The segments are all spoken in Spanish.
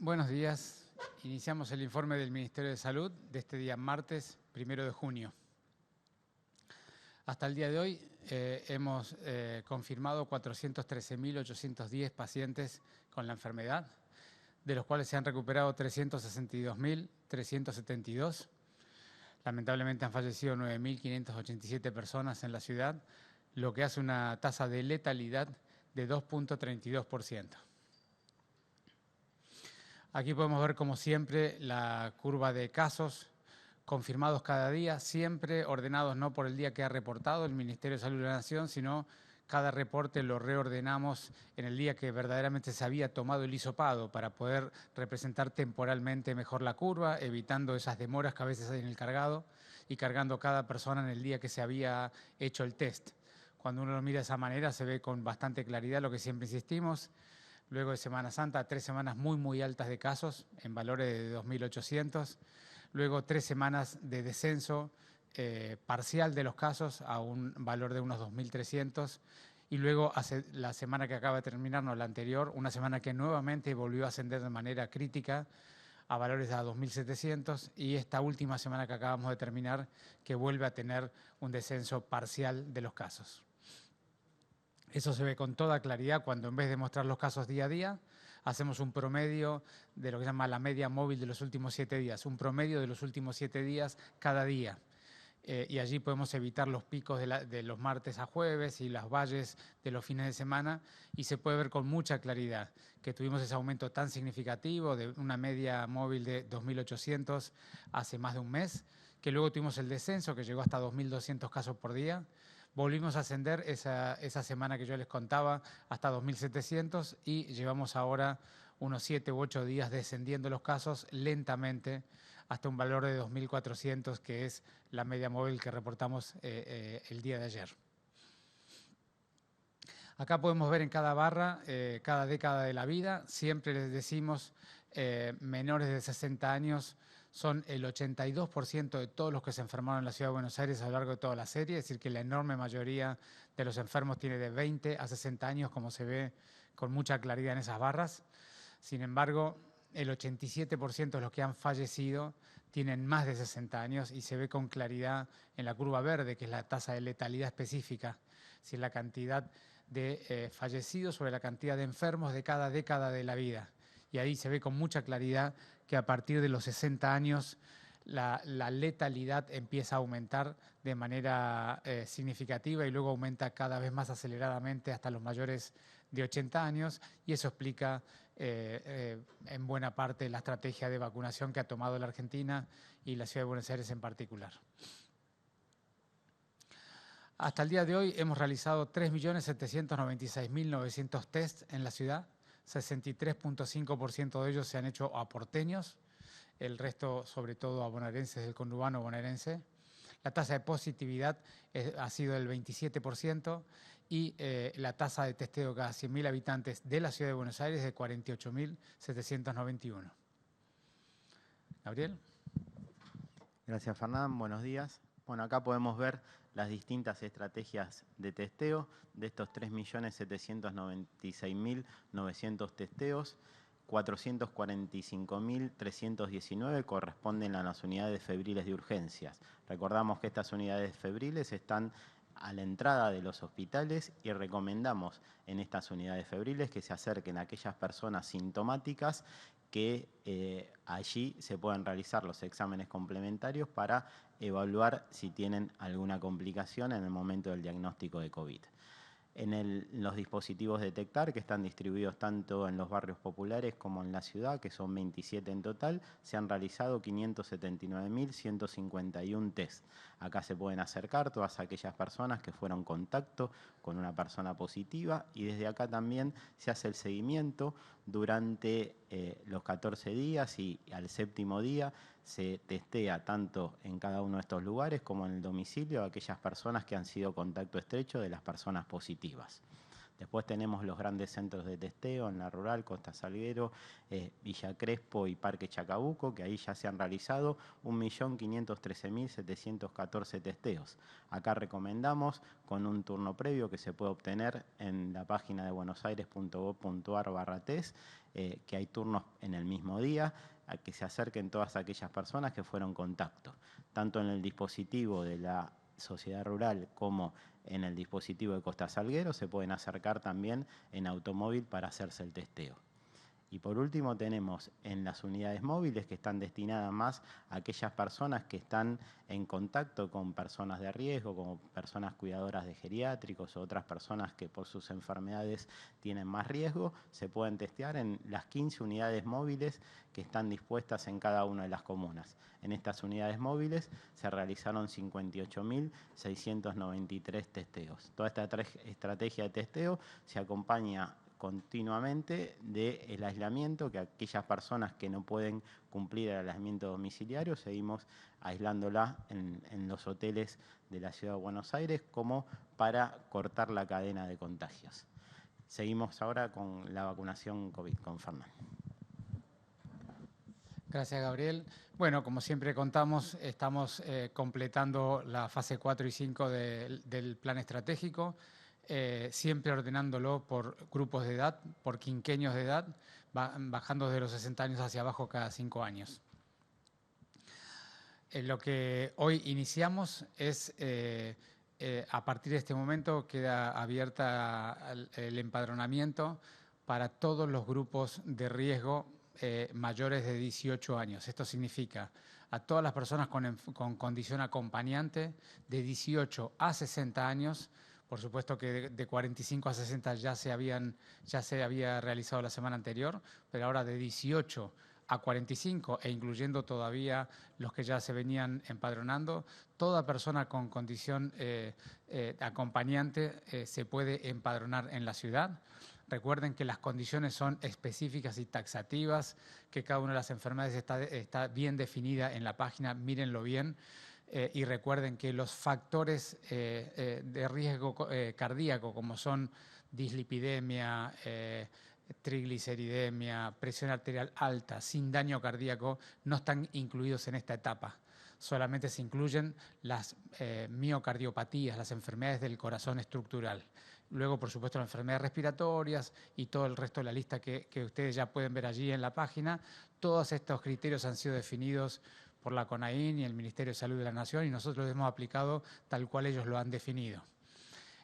Buenos días. Iniciamos el informe del Ministerio de Salud de este día martes 1 de junio. Hasta el día de hoy hemos confirmado 413.810 pacientes con la enfermedad, de los cuales se han recuperado 362.372. Lamentablemente han fallecido 9.587 personas en la ciudad, lo que hace una tasa de letalidad de 2.32%. Aquí podemos ver, como siempre, la curva de casos confirmados cada día, siempre ordenados no por el día que ha reportado el Ministerio de Salud de la Nación, sino cada reporte lo reordenamos en el día que verdaderamente se había tomado el hisopado para poder representar temporalmente mejor la curva, evitando esas demoras que a veces hay en el cargado y cargando cada persona en el día que se había hecho el test. Cuando uno lo mira de esa manera se ve con bastante claridad lo que siempre insistimos. Luego de Semana Santa, 3 semanas muy altas de casos, en valores de 2.800. Luego 3 semanas de descenso parcial de los casos a un valor de unos 2.300. Y luego la semana que acaba de terminar, no la anterior, una semana que nuevamente volvió a ascender de manera crítica a valores de 2.700. Y esta última semana que acabamos de terminar, que vuelve a tener un descenso parcial de los casos. Eso se ve con toda claridad cuando en vez de mostrar los casos día a día, hacemos un promedio de lo que se llama la media móvil de los últimos 7 días, un promedio de los últimos 7 días cada día. Y allí podemos evitar los picos de los martes a jueves y las valles de los fines de semana, y se puede ver con mucha claridad que tuvimos ese aumento tan significativo de una media móvil de 2.800 hace más de un mes, que luego tuvimos el descenso que llegó hasta 2.200 casos por día. Volvimos a ascender esa semana que yo les contaba hasta 2.700 y llevamos ahora unos 7 u 8 días descendiendo los casos lentamente hasta un valor de 2.400, que es la media móvil que reportamos el día de ayer. Acá podemos ver en cada barra, cada década de la vida, siempre les decimos menores de 60 años son el 82% de todos los que se enfermaron en la Ciudad de Buenos Aires a lo largo de toda la serie, es decir, que la enorme mayoría de los enfermos tiene de 20 a 60 años, como se ve con mucha claridad en esas barras. Sin embargo, el 87% de los que han fallecido tienen más de 60 años y se ve con claridad en la curva verde, que es la tasa de letalidad específica, si es la cantidad de fallecidos sobre la cantidad de enfermos de cada década de la vida. Y ahí se ve con mucha claridad que a partir de los 60 años la letalidad empieza a aumentar de manera significativa y luego aumenta cada vez más aceleradamente hasta los mayores de 80 años, y eso explica en buena parte la estrategia de vacunación que ha tomado la Argentina y la Ciudad de Buenos Aires en particular. Hasta el día de hoy hemos realizado 3.796.900 tests en la ciudad, 63.5% de ellos se han hecho a porteños, el resto sobre todo a bonaerenses del conurbano bonaerense. La tasa de positividad ha sido del 27% y la tasa de testeo cada 100.000 habitantes de la Ciudad de Buenos Aires es de 48.791. Gabriel. Gracias, Fernán. Buenos días. Bueno, acá podemos ver las distintas estrategias de testeo. De estos 3.796.900 testeos, 445.319 corresponden a las unidades febriles de urgencias. Recordamos que estas unidades febriles están a la entrada de los hospitales y recomendamos en estas unidades febriles que se acerquen a aquellas personas sintomáticas que allí se puedan realizar los exámenes complementarios para evaluar si tienen alguna complicación en el momento del diagnóstico de COVID. En los dispositivos detectar, que están distribuidos tanto en los barrios populares como en la ciudad, que son 27 en total, se han realizado 579.151 test. Acá se pueden acercar todas aquellas personas que fueron contacto con una persona positiva, y desde acá también se hace el seguimiento durante los 14 días, y al 7º día se testea tanto en cada uno de estos lugares como en el domicilio a aquellas personas que han sido contacto estrecho de las personas positivas. Después tenemos los grandes centros de testeo en la rural, Costa Salguero, Villa Crespo y Parque Chacabuco, que ahí ya se han realizado 1.513.714 testeos. Acá recomendamos con un turno previo que se puede obtener en la página de buenosaires.gov.ar/test, que hay turnos en el mismo día, a que se acerquen todas aquellas personas que fueron contacto, tanto en el dispositivo de la Sociedad Rural como en el dispositivo de Costa Salguero, se pueden acercar también en automóvil para hacerse el testeo. Y por último tenemos en las unidades móviles, que están destinadas más a aquellas personas que están en contacto con personas de riesgo, como personas cuidadoras de geriátricos o otras personas que por sus enfermedades tienen más riesgo, se pueden testear en las 15 unidades móviles que están dispuestas en cada una de las comunas. En estas unidades móviles se realizaron 58.693 testeos. Toda esta estrategia de testeo se acompaña continuamente del aislamiento, que aquellas personas que no pueden cumplir el aislamiento domiciliario, seguimos aislándola en los hoteles de la Ciudad de Buenos Aires como para cortar la cadena de contagios. Seguimos ahora con la vacunación COVID, con Fernando. Gracias, Gabriel. Bueno, como siempre contamos, estamos completando la fase 4 y 5 del plan estratégico. Siempre ordenándolo por grupos de edad, por quinquenios de edad, bajando de los 60 años hacia abajo cada 5 años. Lo que hoy iniciamos es, a partir de este momento, queda abierta el empadronamiento para todos los grupos de riesgo mayores de 18 años. Esto significa a todas las personas con condición acompañante de 18 a 60 años. Por supuesto que de 45 a 60 ya se había realizado la semana anterior, pero ahora de 18 a 45 e incluyendo todavía los que ya se venían empadronando, toda persona con condición acompañante se puede empadronar en la ciudad. Recuerden que las condiciones son específicas y taxativas, que cada una de las enfermedades está bien definida en la página, mírenlo bien. Y recuerden que los factores de riesgo cardíaco, como son dislipidemia, trigliceridemia, presión arterial alta, sin daño cardíaco, no están incluidos en esta etapa. Solamente se incluyen las miocardiopatías, las enfermedades del corazón estructural. Luego, por supuesto, las enfermedades respiratorias y todo el resto de la lista que ustedes ya pueden ver allí en la página. Todos estos criterios han sido definidos por la CONAIN y el Ministerio de Salud de la Nación, y nosotros los hemos aplicado tal cual ellos lo han definido.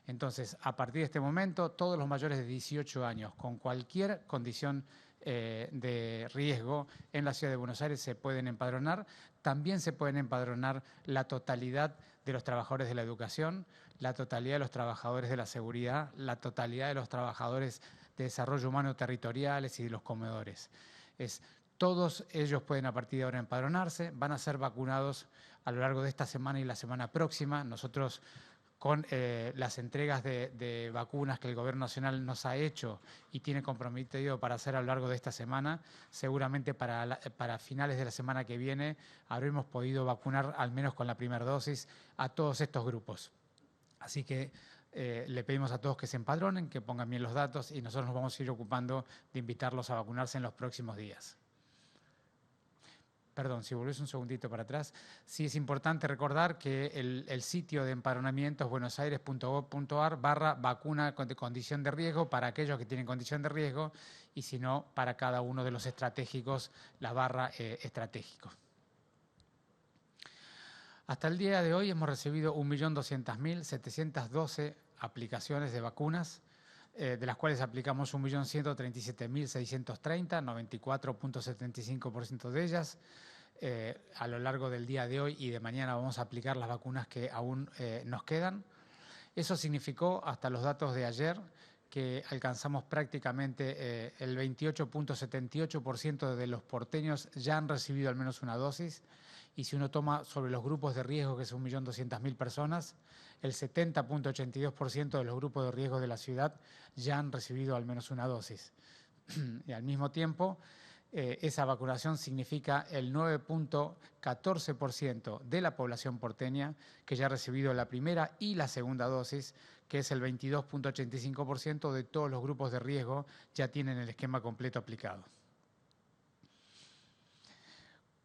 Entonces, a partir de este momento, todos los mayores de 18 años con cualquier condición de riesgo en la Ciudad de Buenos Aires se pueden empadronar. También se pueden empadronar la totalidad de los trabajadores de la educación, la totalidad de los trabajadores de la seguridad, la totalidad de los trabajadores de desarrollo humano territoriales y de los comedores. Todos ellos pueden a partir de ahora empadronarse, van a ser vacunados a lo largo de esta semana y la semana próxima. Nosotros, con las entregas de vacunas que el Gobierno Nacional nos ha hecho y tiene comprometido para hacer a lo largo de esta semana, seguramente para finales de la semana que viene habremos podido vacunar al menos con la primera dosis a todos estos grupos. Así que le pedimos a todos que se empadronen, que pongan bien los datos y nosotros nos vamos a ir ocupando de invitarlos a vacunarse en los próximos días. Perdón, si volvés un segundito para atrás. Sí es importante recordar que el sitio de empadronamiento es buenosaires.gov.ar/vacuna de condición de riesgo para aquellos que tienen condición de riesgo y si no, para cada uno de los estratégicos, la barra estratégico. Hasta el día de hoy hemos recibido 1.200.712 aplicaciones de vacunas, de las cuales aplicamos 1.137.630, 94.75% de ellas. A lo largo del día de hoy y de mañana vamos a aplicar las vacunas que aún nos quedan. Eso significó, hasta los datos de ayer, que alcanzamos prácticamente el 28.78% de los porteños ya han recibido al menos una dosis. Y si uno toma sobre los grupos de riesgo, que son 1.200.000 personas, el 70.82% de los grupos de riesgo de la ciudad ya han recibido al menos una dosis. Y al mismo tiempo, esa vacunación significa el 9.14% de la población porteña que ya ha recibido la primera y la segunda dosis, que es el 22.85% de todos los grupos de riesgo ya tienen el esquema completo aplicado.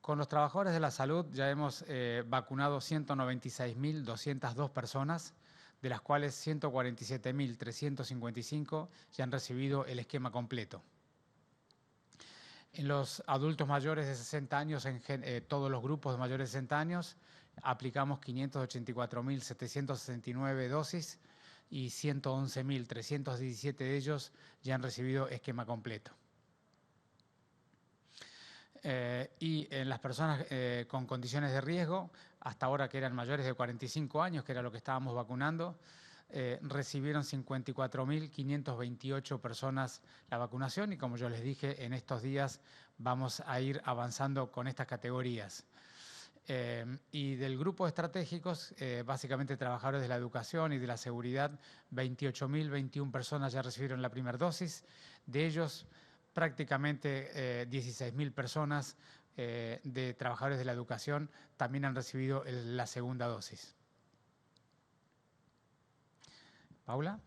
Con los trabajadores de la salud ya hemos vacunado 196.202 personas, de las cuales 147.355 ya han recibido el esquema completo. En los adultos mayores de 60 años, en todos los grupos de mayores de 60 años, aplicamos 584.769 dosis y 111.317 de ellos ya han recibido esquema completo. Y en las personas con condiciones de riesgo, hasta ahora que eran mayores de 45 años, que era lo que estábamos vacunando, recibieron 54.528 personas la vacunación y como yo les dije, en estos días vamos a ir avanzando con estas categorías. Y del grupo de estratégicos, básicamente trabajadores de la educación y de la seguridad, 28.021 personas ya recibieron la primera dosis, de ellos prácticamente 16.000 personas de trabajadores de la educación también han recibido la segunda dosis. Paula.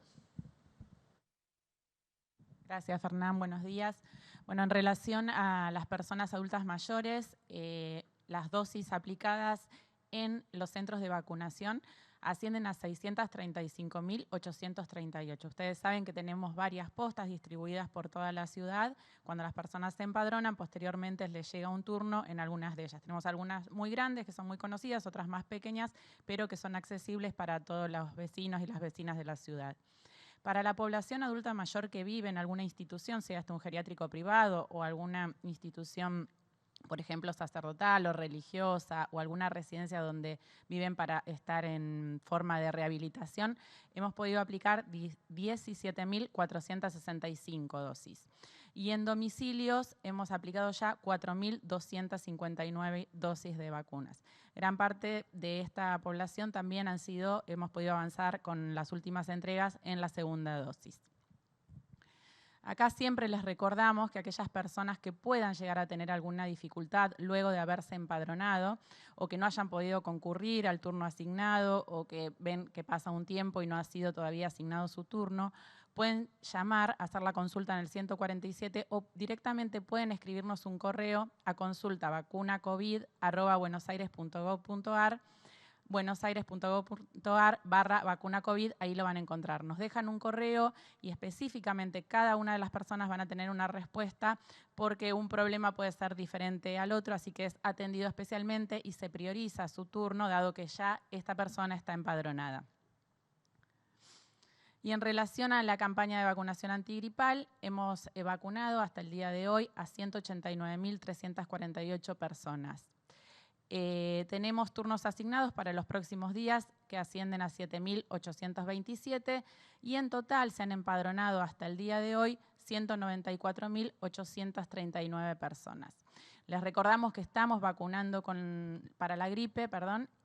Gracias, Fernán. Buenos días. Bueno, en relación a las personas adultas mayores, las dosis aplicadas en los centros de vacunación ascienden a 635.838. Ustedes saben que tenemos varias postas distribuidas por toda la ciudad. Cuando las personas se empadronan, posteriormente les llega un turno en algunas de ellas. Tenemos algunas muy grandes, que son muy conocidas, otras más pequeñas, pero que son accesibles para todos los vecinos y las vecinas de la ciudad. Para la población adulta mayor que vive en alguna institución, sea un geriátrico privado o alguna institución, por ejemplo, sacerdotal o religiosa, o alguna residencia donde viven para estar en forma de rehabilitación, hemos podido aplicar 17.465 dosis. Y en domicilios hemos aplicado ya 4.259 dosis de vacunas. Gran parte de esta población también hemos podido avanzar con las últimas entregas en la segunda dosis. Acá siempre les recordamos que aquellas personas que puedan llegar a tener alguna dificultad luego de haberse empadronado o que no hayan podido concurrir al turno asignado o que ven que pasa un tiempo y no ha sido todavía asignado su turno, pueden llamar, hacer la consulta en el 147 o directamente pueden escribirnos un correo a consultaVacunaCovid@buenosaires.gov.ar, buenosaires.gov.ar/vacunacovid, ahí lo van a encontrar. Nos dejan un correo y específicamente cada una de las personas van a tener una respuesta porque un problema puede ser diferente al otro, así que es atendido especialmente y se prioriza su turno dado que ya esta persona está empadronada. Y en relación a la campaña de vacunación antigripal, hemos vacunado hasta el día de hoy a 189.348 personas. Tenemos turnos asignados para los próximos días que ascienden a 7.827 y en total se han empadronado hasta el día de hoy 194.839 personas. Les recordamos que estamos vacunando para la gripe,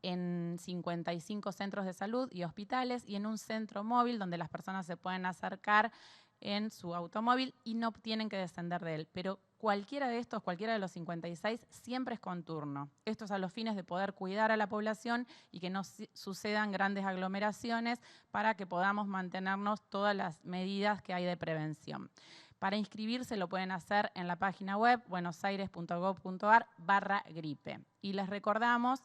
en 55 centros de salud y hospitales y en un centro móvil donde las personas se pueden acercar en su automóvil y no tienen que descender de él. Pero cualquiera de los 56, siempre es con turno. Esto es a los fines de poder cuidar a la población y que no sucedan grandes aglomeraciones para que podamos mantenernos todas las medidas que hay de prevención. Para inscribirse lo pueden hacer en la página web buenosaires.gov.ar/gripe. Y les recordamos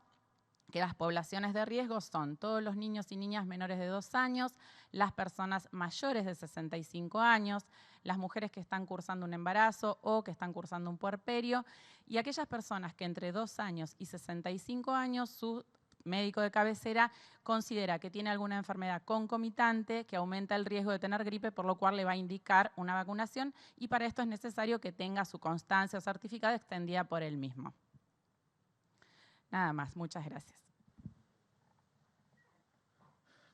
que las poblaciones de riesgo son todos los niños y niñas menores de 2 años, las personas mayores de 65 años, las mujeres que están cursando un embarazo o que están cursando un puerperio y aquellas personas que entre 2 años y 65 años su médico de cabecera considera que tiene alguna enfermedad concomitante que aumenta el riesgo de tener gripe, por lo cual le va a indicar una vacunación y para esto es necesario que tenga su constancia o certificado extendida por él mismo. Nada más, muchas gracias.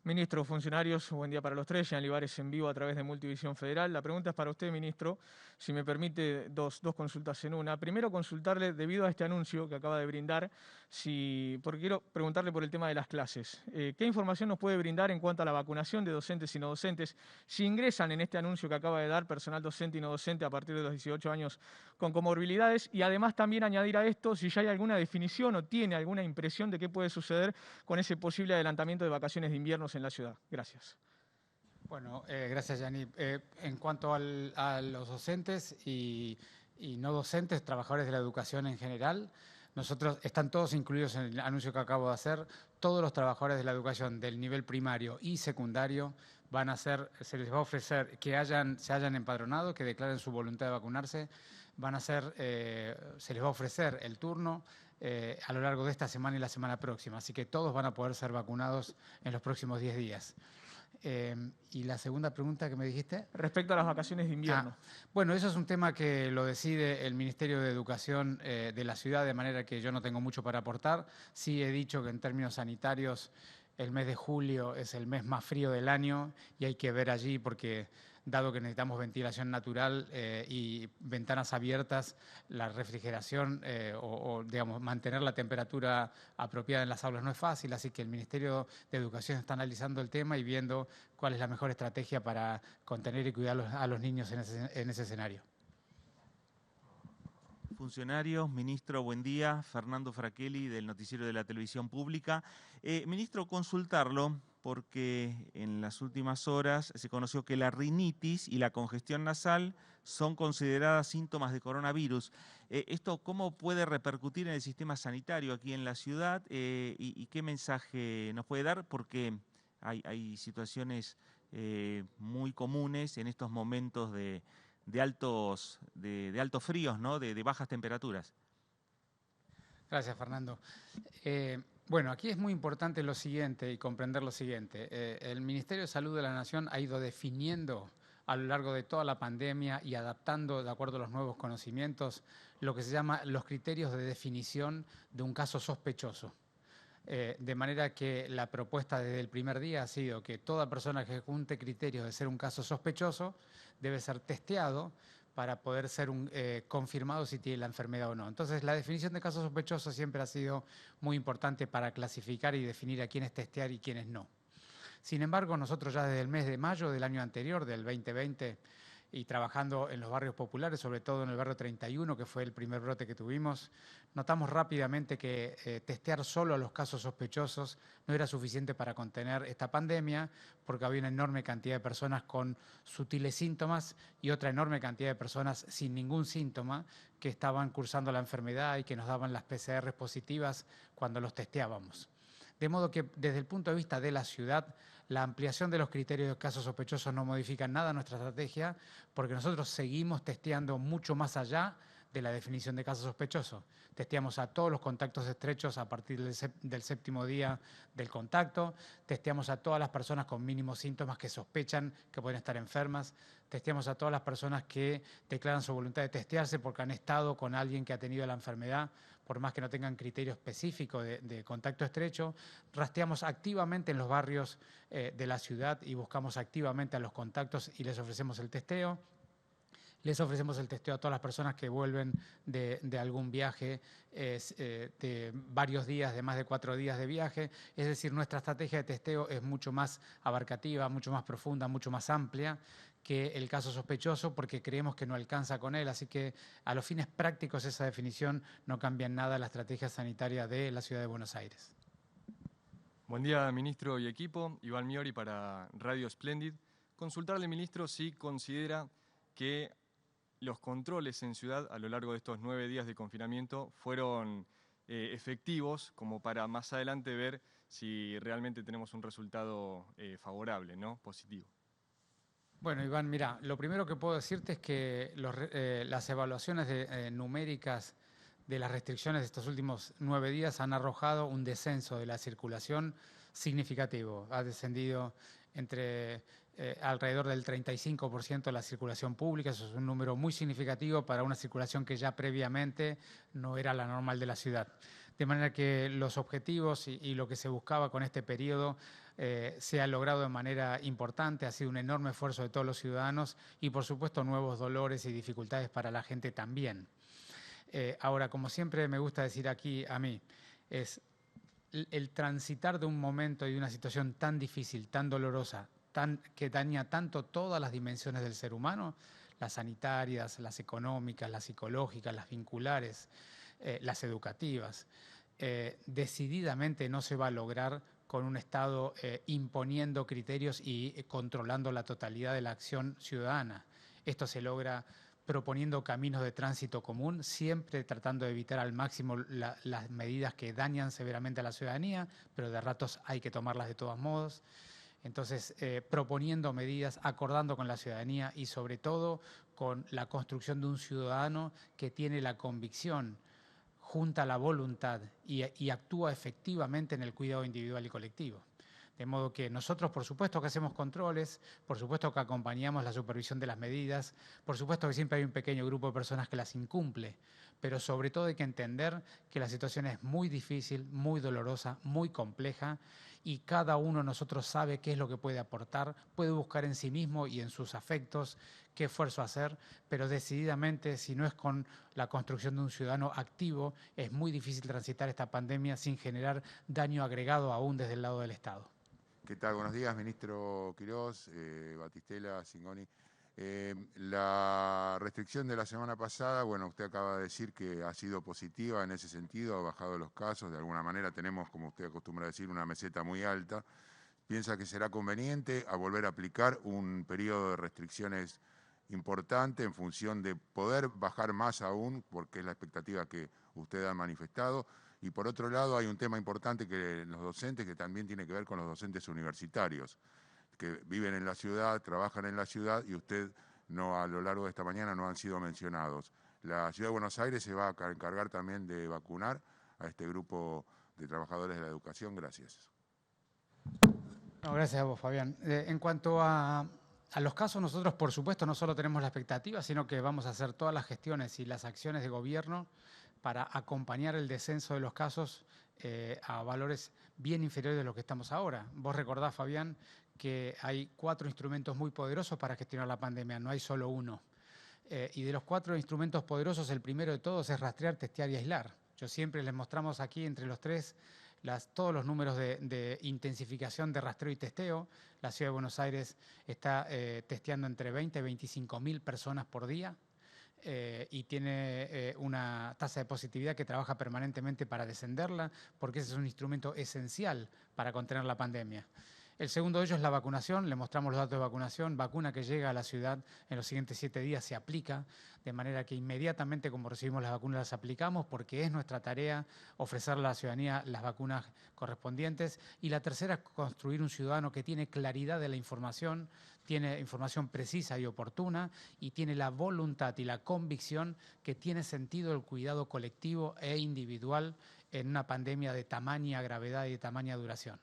Ministro, funcionarios, buen día para los tres. Jean Olivares en vivo a través de Multivisión Federal. La pregunta es para usted, ministro. Si me permite, dos consultas en una. Primero, consultarle, debido a este anuncio que acaba de brindar, porque quiero preguntarle por el tema de las clases. ¿Qué información nos puede brindar en cuanto a la vacunación de docentes y no docentes? Si ingresan en este anuncio que acaba de dar personal docente y no docente a partir de los 18 años con comorbilidades. Y además también añadir a esto si ya hay alguna definición o tiene alguna impresión de qué puede suceder con ese posible adelantamiento de vacaciones de invierno en la ciudad. Gracias. Bueno, gracias, Yanni. En cuanto a los docentes y no docentes, trabajadores de la educación en general, están todos incluidos en el anuncio que acabo de hacer. Todos los trabajadores de la educación del nivel primario y secundario se les va a ofrecer que se hayan empadronado, que declaren su voluntad de vacunarse. Se les va a ofrecer el turno a lo largo de esta semana y la semana próxima. Así que todos van a poder ser vacunados en los próximos 10 días. ¿Y la segunda pregunta que me dijiste? Respecto a las vacaciones de invierno. Bueno, eso es un tema que lo decide el Ministerio de Educación de la ciudad, de manera que yo no tengo mucho para aportar. Sí he dicho que en términos sanitarios el mes de julio es el mes más frío del año y hay que ver allí porque dado que necesitamos ventilación natural y ventanas abiertas, la refrigeración digamos, mantener la temperatura apropiada en las aulas no es fácil, así que el Ministerio de Educación está analizando el tema y viendo cuál es la mejor estrategia para contener y cuidar a los niños en ese escenario. Funcionarios, ministro, buen día. Fernando Fraquelli, del Noticiero de la Televisión Pública. Ministro, consultarlo porque en las últimas horas se conoció que la rinitis y la congestión nasal son consideradas síntomas de coronavirus. ¿Esto cómo puede repercutir en el sistema sanitario aquí en la ciudad? ¿Y qué mensaje nos puede dar? Porque hay situaciones muy comunes en estos momentos de altos fríos, ¿no? de bajas temperaturas. Gracias, Fernando. Bueno, aquí es muy importante lo siguiente y comprender lo siguiente. El Ministerio de Salud de la Nación ha ido definiendo a lo largo de toda la pandemia y adaptando, de acuerdo a los nuevos conocimientos, lo que se llama los criterios de definición de un caso sospechoso. De manera que la propuesta desde el primer día ha sido que toda persona que junte criterios de ser un caso sospechoso debe ser testeado para poder ser confirmado si tiene la enfermedad o no. Entonces, la definición de caso sospechoso siempre ha sido muy importante para clasificar y definir a quiénes testear y quiénes no. Sin embargo, nosotros ya desde el mes de mayo del año anterior, del 2020, y trabajando en los barrios populares, sobre todo en el barrio 31, que fue el primer brote que tuvimos, notamos rápidamente que testear solo a los casos sospechosos no era suficiente para contener esta pandemia, porque había una enorme cantidad de personas con sutiles síntomas y otra enorme cantidad de personas sin ningún síntoma que estaban cursando la enfermedad y que nos daban las PCR positivas cuando los testeábamos. De modo que desde el punto de vista de la ciudad, la ampliación de los criterios de casos sospechosos no modifica nada nuestra estrategia, porque nosotros seguimos testeando mucho más allá de la definición de casos sospechosos. Testeamos a todos los contactos estrechos a partir del séptimo día del contacto, testeamos a todas las personas con mínimos síntomas que sospechan que pueden estar enfermas, testeamos a todas las personas que declaran su voluntad de testearse porque han estado con alguien que ha tenido la enfermedad, por más que no tengan criterio específico de contacto estrecho. Rastreamos activamente en los barrios de la ciudad y buscamos activamente a los contactos y les ofrecemos el testeo. Les ofrecemos el testeo a todas las personas que vuelven de algún viaje, de varios días, de más de 4 días de viaje. Es decir, nuestra estrategia de testeo es mucho más abarcativa, mucho más profunda, mucho más amplia que el caso sospechoso, porque creemos que no alcanza con él. Así que a los fines prácticos esa definición no cambia en nada la estrategia sanitaria de la Ciudad de Buenos Aires. Buen día, ministro y equipo. Iván Miori para Radio Splendid. Consultarle, ministro, si considera que los controles en ciudad a lo largo de estos 9 días de confinamiento fueron efectivos como para más adelante ver si realmente tenemos un resultado favorable, ¿no? Positivo. Bueno, Iván, mira, lo primero que puedo decirte es que las evaluaciones numéricas de las restricciones de estos últimos 9 días han arrojado un descenso de la circulación significativo. Ha descendido entre alrededor del 35% la circulación pública. Eso es un número muy significativo para una circulación que ya previamente no era la normal de la ciudad. De manera que los objetivos y lo que se buscaba con este periodo se ha logrado de manera importante, ha sido un enorme esfuerzo de todos los ciudadanos y por supuesto nuevos dolores y dificultades para la gente también. Ahora, como siempre me gusta decir aquí a mí, es el transitar de un momento y de una situación tan difícil, tan dolorosa, que daña tanto todas las dimensiones del ser humano, las sanitarias, las económicas, las psicológicas, las vinculares, las educativas. Decididamente no se va a lograr con un Estado imponiendo criterios y controlando la totalidad de la acción ciudadana. Esto se logra proponiendo caminos de tránsito común, siempre tratando de evitar al máximo las medidas que dañan severamente a la ciudadanía, pero de ratos hay que tomarlas de todos modos. Entonces, proponiendo medidas, acordando con la ciudadanía y sobre todo con la construcción de un ciudadano que tiene la convicción, junta la voluntad y actúa efectivamente en el cuidado individual y colectivo. De modo que nosotros, por supuesto que hacemos controles, por supuesto que acompañamos la supervisión de las medidas, por supuesto que siempre hay un pequeño grupo de personas que las incumple, pero sobre todo hay que entender que la situación es muy difícil, muy dolorosa, muy compleja y cada uno de nosotros sabe qué es lo que puede aportar, puede buscar en sí mismo y en sus afectos qué esfuerzo hacer, pero decididamente si no es con la construcción de un ciudadano activo, es muy difícil transitar esta pandemia sin generar daño agregado aún desde el lado del Estado. ¿Qué tal? Buenos días, ministro Quirós, Batistela, Cingoni. La restricción de la semana pasada, bueno, usted acaba de decir que ha sido positiva en ese sentido, ha bajado los casos, de alguna manera tenemos, como usted acostumbra a decir, una meseta muy alta. ¿Piensa que será conveniente a volver a aplicar un periodo de restricciones importante en función de poder bajar más aún, porque es la expectativa que usted ha manifestado? Y por otro lado hay un tema importante que los docentes, que también tiene que ver con los docentes universitarios, que viven en la ciudad, trabajan en la ciudad y usted no, a lo largo de esta mañana no han sido mencionados. La Ciudad de Buenos Aires se va a encargar también de vacunar a este grupo de trabajadores de la educación. Gracias. No, gracias a vos, Fabián. En cuanto a los casos, nosotros por supuesto no solo tenemos la expectativa, sino que vamos a hacer todas las gestiones y las acciones de gobierno para acompañar el descenso de los casos a valores bien inferiores de lo que estamos ahora. Vos recordás, Fabián, que hay 4 instrumentos muy poderosos para gestionar la pandemia, no hay solo uno. Y de los 4 instrumentos poderosos, el primero de todos es rastrear, testear y aislar. Yo siempre les mostramos aquí entre los 3 todos los números de intensificación de rastreo y testeo. La Ciudad de Buenos Aires está testeando entre 20 y 25.000 personas por día. Y tiene una tasa de positividad que trabaja permanentemente para descenderla, porque ese es un instrumento esencial para contener la pandemia. El segundo de ellos es la vacunación, le mostramos los datos de vacunación, vacuna que llega a la ciudad en los siguientes 7 días se aplica, de manera que inmediatamente como recibimos las vacunas las aplicamos, porque es nuestra tarea ofrecerle a la ciudadanía las vacunas correspondientes. Y la tercera es construir un ciudadano que tiene claridad de la información, tiene información precisa y oportuna y tiene la voluntad y la convicción que tiene sentido el cuidado colectivo e individual en una pandemia de tamaña gravedad y de tamaña duración.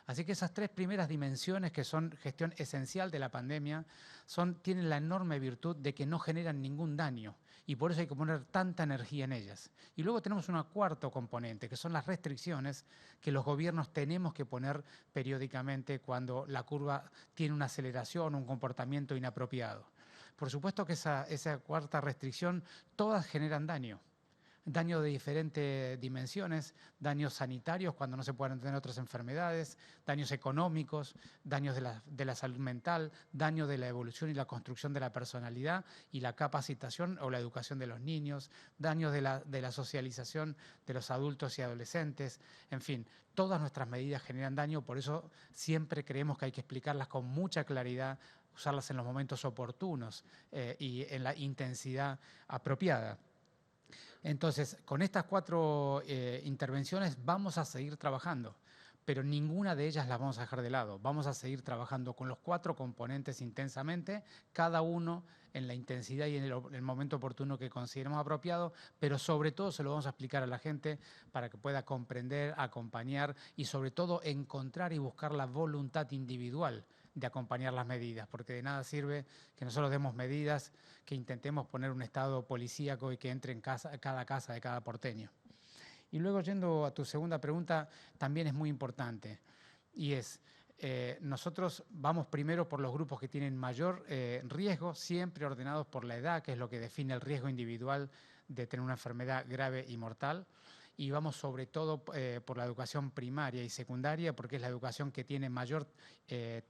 Así que esas 3 primeras dimensiones, que son gestión esencial de la pandemia, tienen la enorme virtud de que no generan ningún daño y por eso hay que poner tanta energía en ellas. Y luego tenemos un cuarto componente, que son las restricciones que los gobiernos tenemos que poner periódicamente cuando la curva tiene una aceleración o un comportamiento inapropiado. Por supuesto que esa cuarta restricción, todas generan daño. Daño de diferentes dimensiones, daños sanitarios cuando no se pueden tener otras enfermedades, daños económicos, daños de la salud mental, daño de la evolución y la construcción de la personalidad y la capacitación o la educación de los niños, daños de la socialización de los adultos y adolescentes. En fin, todas nuestras medidas generan daño, por eso siempre creemos que hay que explicarlas con mucha claridad, usarlas en los momentos oportunos y en la intensidad apropiada. Entonces, con estas 4 intervenciones vamos a seguir trabajando, pero ninguna de ellas las vamos a dejar de lado. Vamos a seguir trabajando con los 4 componentes intensamente, cada uno en la intensidad y en el momento oportuno que consideremos apropiado, pero sobre todo se lo vamos a explicar a la gente para que pueda comprender, acompañar y sobre todo encontrar y buscar la voluntad individual de acompañar las medidas, porque de nada sirve que nosotros demos medidas, que intentemos poner un estado policíaco y que entre en cada casa de cada porteño. Y luego, yendo a tu segunda pregunta, también es muy importante, y es, Nosotros vamos primero por los grupos que tienen mayor riesgo, siempre ordenados por la edad, que es lo que define el riesgo individual de tener una enfermedad grave y mortal. Y vamos sobre todo por la educación primaria y secundaria, porque es la educación que tiene mayor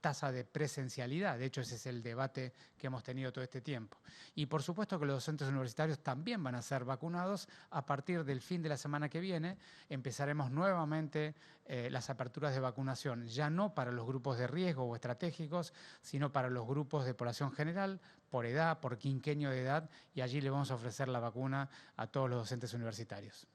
tasa de presencialidad. De hecho, ese es el debate que hemos tenido todo este tiempo. Y por supuesto que los docentes universitarios también van a ser vacunados. A partir del fin de la semana que viene empezaremos nuevamente las aperturas de vacunación, ya no para los grupos de riesgo o estratégicos, sino para los grupos de población general, por edad, por quinquenio de edad, y allí le vamos a ofrecer la vacuna a todos los docentes universitarios.